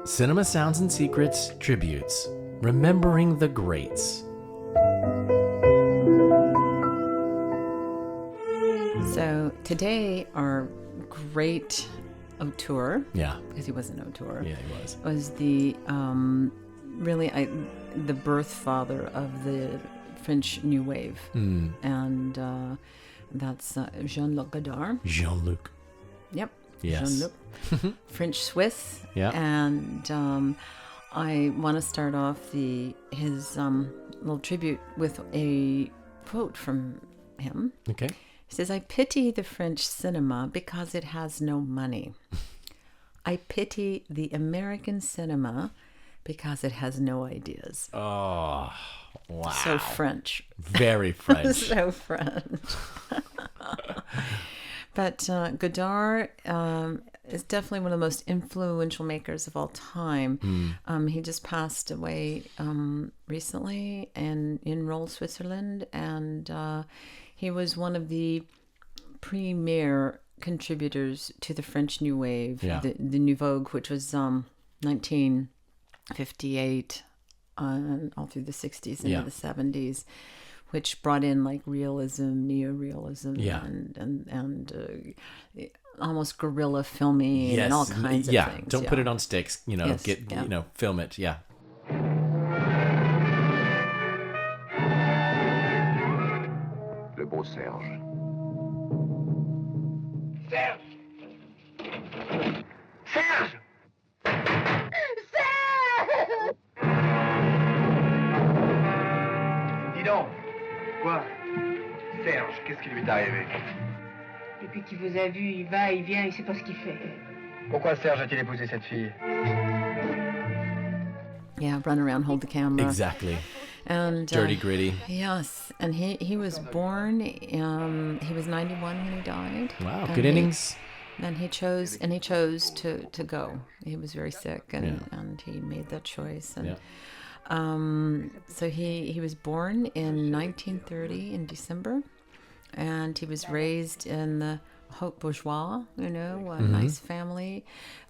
Cinema Sounds and Secrets Tributes, Remembering the Greats. So today our great auteur, because he was an auteur, was the the birth father of the French New Wave, and that's Jean-Luc Godard. Jean-Luc. Yep. Yes. Jean-Luc. French Swiss. Yeah. And I want to start off his little tribute with a quote from him. Okay. He says, "I pity the French cinema because it has no money. I pity the American cinema because it has no ideas." Oh, wow. So French. Very French. So French. But Godard is definitely one of the most influential makers of all time. He just passed away recently in Rolle, Switzerland, and he was one of the premier contributors to the French New Wave, the New Vogue, which was 1958 all through the 60s and the 70s, which brought in like realism, neorealism, and almost guerrilla filming and all kinds of things. Don't put it on sticks, film it. Yeah. Le beau Serge. Serge! Serge! Dis donc. Quoi? Serge, qu'est-ce qui lui est arrivé? Depuis qu'il vous a vu, il va, il vient, il sait pas ce qu'il fait. Pourquoi Serge a-t-il épousé cette fille? Yeah, run around, hold the camera. Exactly. And dirty, gritty. Yes, and he was born. He was 91 when he died. Wow, good innings. And he chose to go. He was very sick, and he made that choice. And so he was born in 1930 in December, and he was raised in the haute bourgeois, a nice family,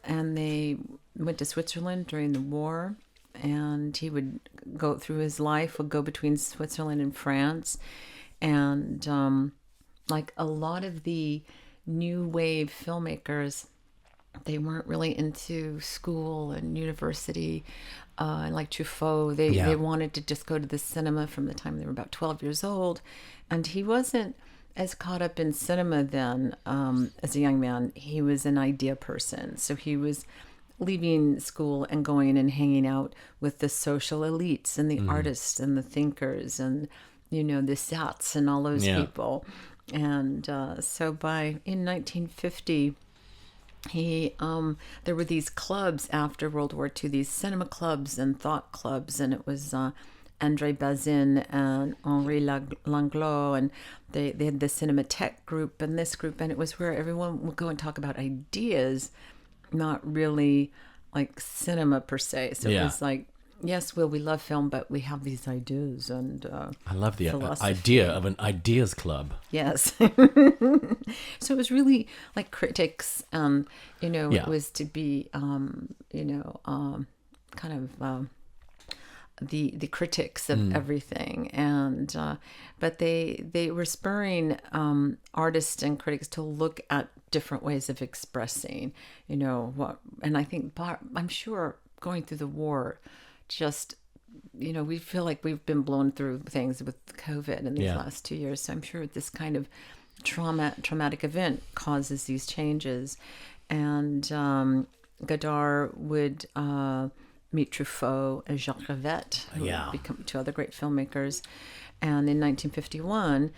and they went to Switzerland during the war. And he would go through his life, would go between Switzerland and France. And like a lot of the new wave filmmakers, they weren't really into school and university. Like Truffaut, they wanted to just go to the cinema from the time they were about 12 years old. And he wasn't as caught up in cinema then as a young man. He was an idea person. So he was leaving school and going and hanging out with the social elites and the artists and the thinkers and, the Sats and all those people. And so in 1950, there were these clubs after World War II, these cinema clubs and thought clubs, and it was André Bazin and Henri Langlois, and they had the Cinematheque group and this group, and it was where everyone would go and talk about ideas, not really like cinema per se. So it was like, yes, we love film, but we have these ideas. And I love the idea of an ideas club. Yes. So it was really like critics, it was to be, kind of the critics of everything. And but they were spurring artists and critics to look at different ways of expressing, and I think I'm sure going through the war, just, we feel like we've been blown through things with COVID in these last 2 years. So I'm sure this kind of traumatic event causes these changes. And Godard would meet Truffaut and Jacques Rivette, who would become two other great filmmakers. And in 1951,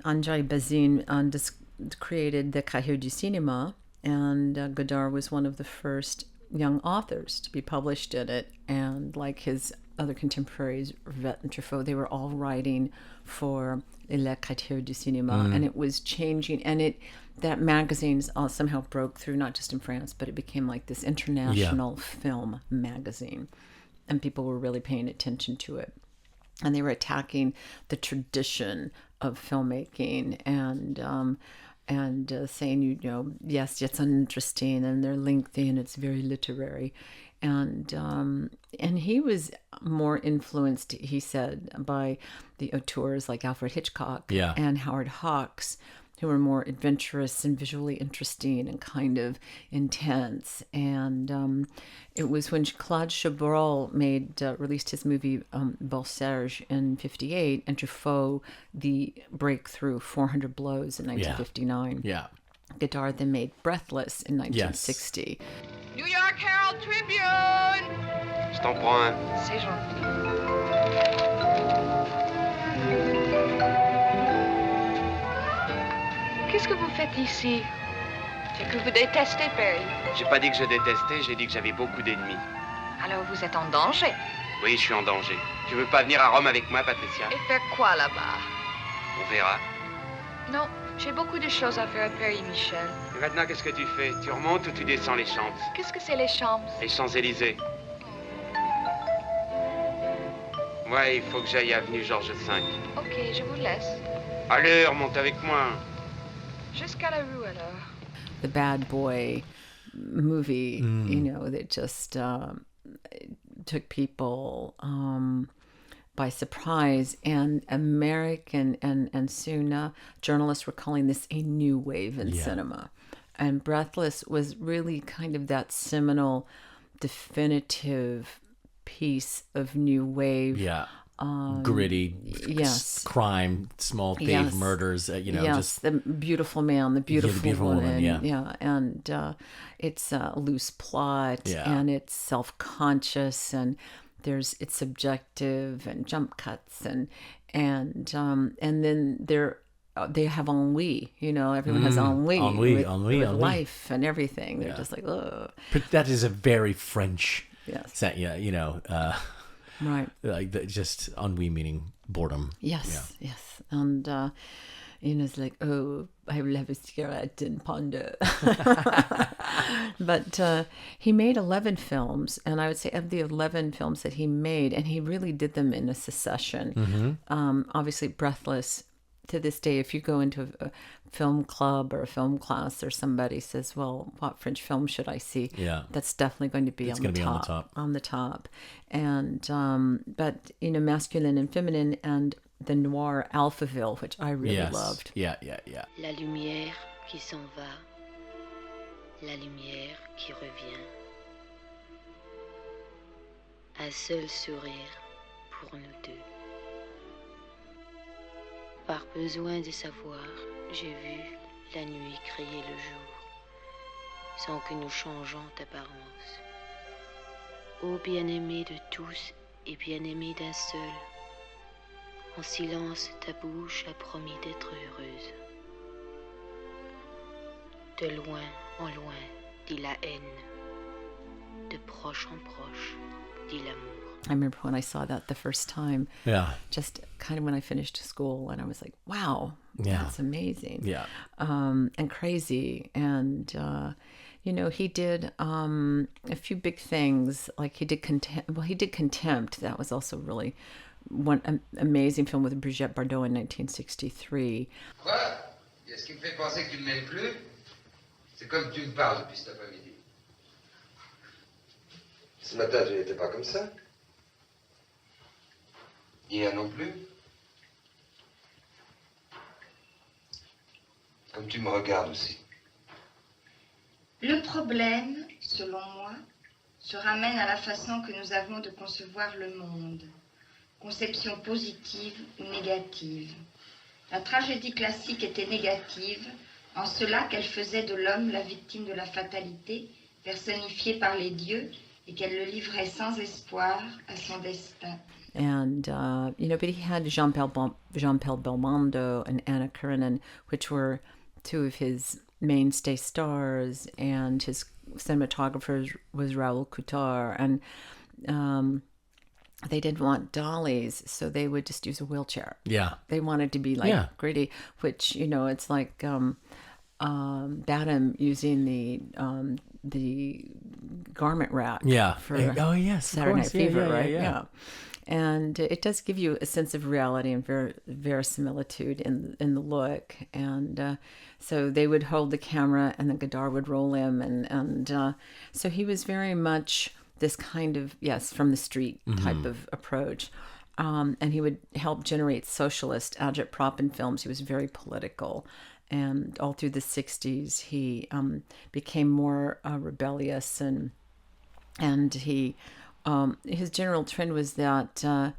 André Bazin created the Cahiers du Cinéma, and Godard was one of the first young authors to be published in it. And like his other contemporaries, Rivette and Truffaut, they were all writing for Le Cahiers du Cinéma, and it was changing. And that magazine somehow broke through, not just in France, but it became like this international film magazine, and people were really paying attention to it. And they were attacking the tradition of filmmaking and saying, yes, it's uninteresting and they're lengthy and it's very literary. and he was more influenced, he said, by the auteurs like Alfred Hitchcock and Howard Hawks, who were more adventurous and visually interesting and kind of intense. And it was when Claude Chabrol released his movie Beau Serge in 1958, and Truffaut the breakthrough 400 Blows in 1959. Yeah. Godard then made Breathless in 1960. New York Herald Tribune! Je t'en prends un. C'est gentil. Qu'est-ce que vous faites ici? C'est que vous détestez Paris. J'ai pas dit que je détestais, j'ai dit que j'avais beaucoup d'ennemis. Alors vous êtes en danger. Oui, je suis en danger. Tu veux pas venir à Rome avec moi, Patricia? Et faire quoi là-bas? On verra. Non, j'ai beaucoup de choses à faire à Paris, Michel. Et maintenant, qu'est-ce que tu fais? Tu remontes ou tu descends les Champs? Qu'est-ce que c'est les Champs? Les Champs-Élysées. Ouais, il faut que j'aille avenue Georges V. Ok, je vous laisse. Allez, remonte avec moi. Jusqu'à la rue alors. The bad boy movie, you know, that just took people by surprise, and American and soon journalists were calling this a new wave in cinema. And Breathless was really kind of that seminal, definitive piece of new wave. Yeah. Gritty, crime, small thief murders, just the beautiful man, the beautiful woman, yeah. And it's a loose plot, and it's self-conscious, and it's subjective, and jump cuts, and then they have ennui, everyone has ennui with life and everything. They're just like, oh. But that is a very French. Yes. Right. Like just ennui meaning boredom. Yes. And, it's like, oh, I will have a cigarette and ponder. But he made 11 films, and I would say of the 11 films that he made, and he really did them in a succession. Obviously, Breathless, to this day, if you go into a film club or a film class, or somebody says, well, what French film should I see? Yeah. That's definitely going to be on the top. And, but, masculine and feminine, and the noir Alphaville, which I really loved. Yeah. La lumière qui s'en va, la lumière qui revient. Un seul sourire pour nous deux. Par besoin de savoir, j'ai vu la nuit créer le jour, sans que nous changeons d'apparence. Ô bien-aimé de tous et bien-aimé d'un seul, en silence ta bouche a promis d'être heureuse. De loin en loin, dit la haine, de proche en proche, dit l'amour. I remember when I saw that the first time. Yeah. Just kind of when I finished school, and I was like, wow, that's amazing. Yeah. And crazy. And, he did a few big things. Like he did Contempt. That was also really one amazing film with Brigitte Bardot in 1963. Quoi? Et ce qui me fait penser que tu ne m'aimes plus, c'est comme tu me parles depuis cet après-midi. Ce matin, tu n'étais pas comme ça. Hier non plus. Comme tu me regardes aussi. Le problème, selon moi, se ramène à la façon que nous avons de concevoir le monde. Conception positive ou négative. La tragédie classique était négative, en cela qu'elle faisait de l'homme la victime de la fatalité, personnifiée par les dieux, et qu'elle le livrait sans espoir à son destin. And, but he had Jean-Paul Belmondo and Anna Karenina, which were two of his mainstay stars, and his cinematographer was Raoul Coutard, and they didn't want dollies, so they would just use a wheelchair. Yeah. They wanted to be gritty, which, it's like Badham using the garment rack for Saturday Night Fever, right? Yeah. And it does give you a sense of reality and verisimilitude in the look. And so they would hold the camera, and then Godard would roll him. And so he was very much this kind of, yes, from the street type of approach. And he would help generate socialist agitprop films. He was very political. And all through the 60s, he became more rebellious, and he his general trend was that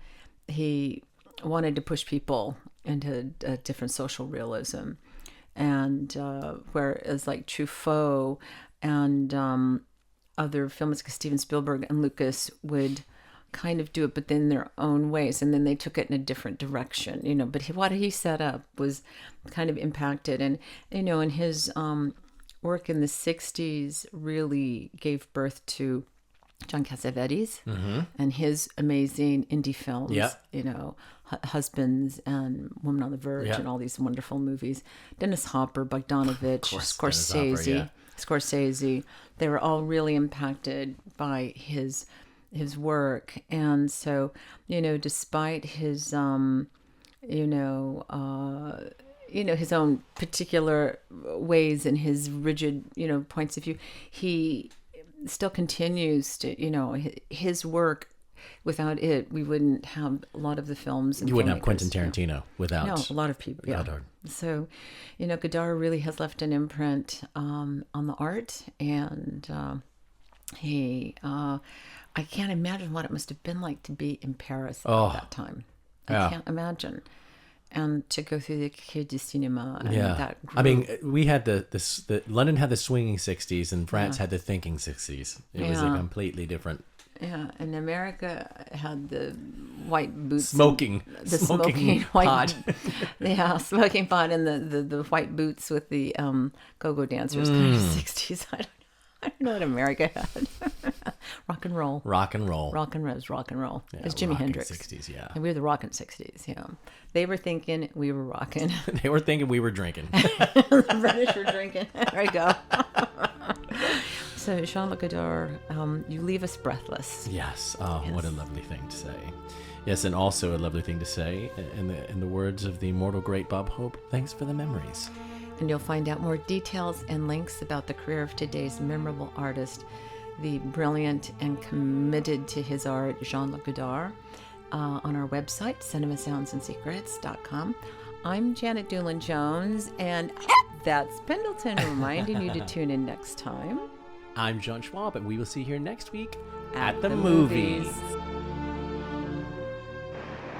he wanted to push people into a different social realism. And whereas like Truffaut and other filmmakers like Steven Spielberg and Lucas would kind of do it, but in their own ways, and then they took it in a different direction, but what he set up was kind of impacted. And and his work in the 60s really gave birth to John Cassavetes and his amazing indie films. Husbands and Woman on the Verge and all these wonderful movies. Dennis Hopper, Bogdanovich, Scorsese. They were all really impacted by his work. And so, despite his, his own particular ways and his rigid, points of view, he still continues to, his work. Without it, we wouldn't have a lot of the films. And you wouldn't have Quentin Tarantino without. No, a lot of people. Yeah. Godard. So, Godard really has left an imprint on the art, and he. I can't imagine what it must have been like to be in Paris at that time. I can't imagine. And to go through the Quai du Cinéma and that group. I mean, we had the London had the swinging 60s and France had the thinking 60s. It was a completely different. Yeah, and America had the white boots. Smoking white pot. Smoking pot and the white boots with the go-go dancers. Kind of 60s. I don't know what America had. Rock and roll. Rock and roll. Rock and roll. Yeah, it was Jimi Hendrix. 60s, yeah. And we were the rockin' 60s, yeah. They were thinking, we were rocking. They were thinking, we were drinking. The British were drinking. There we go. So, Jean-Luc Godard, you leave us breathless. Yes. Oh, yes. What a lovely thing to say. Yes, and also a lovely thing to say, in the words of the immortal great Bob Hope, thanks for the memories. And you'll find out more details and links about the career of today's memorable artist, the brilliant and committed to his art, Jean-Luc Godard, on our website, cinemasoundsandsecrets.com. I'm Janet Doolin-Jones, and that's Pendleton reminding you to tune in next time. I'm John Schwab, and we will see you here next week at the movies.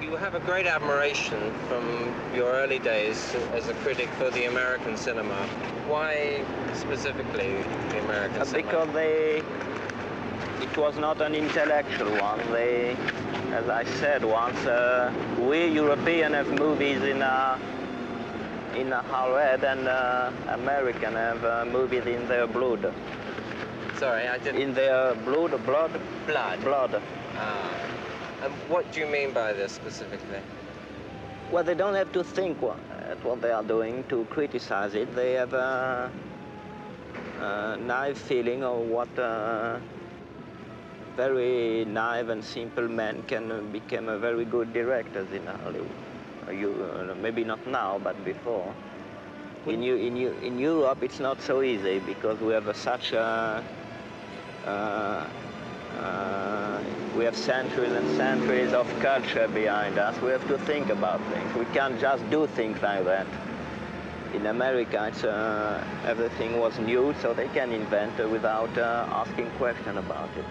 You have a great admiration from your early days as a critic for the American cinema. Why specifically the American cinema? Because it was not an intellectual one. As I said once, we Europeans have movies in our head, and Americans have movies in their blood. Sorry, I didn't... In their blood. And what do you mean by this specifically? Well, they don't have to think at what they are doing to criticize it. They have a naive feeling of what very naive and simple men can become a very good directors in Hollywood. Maybe not now, but before. In Europe, it's not so easy because we have such a... we have centuries and centuries of culture behind us. We have to think about things. We can't just do things like that. In America, everything was new, so they can invent without asking questions about it.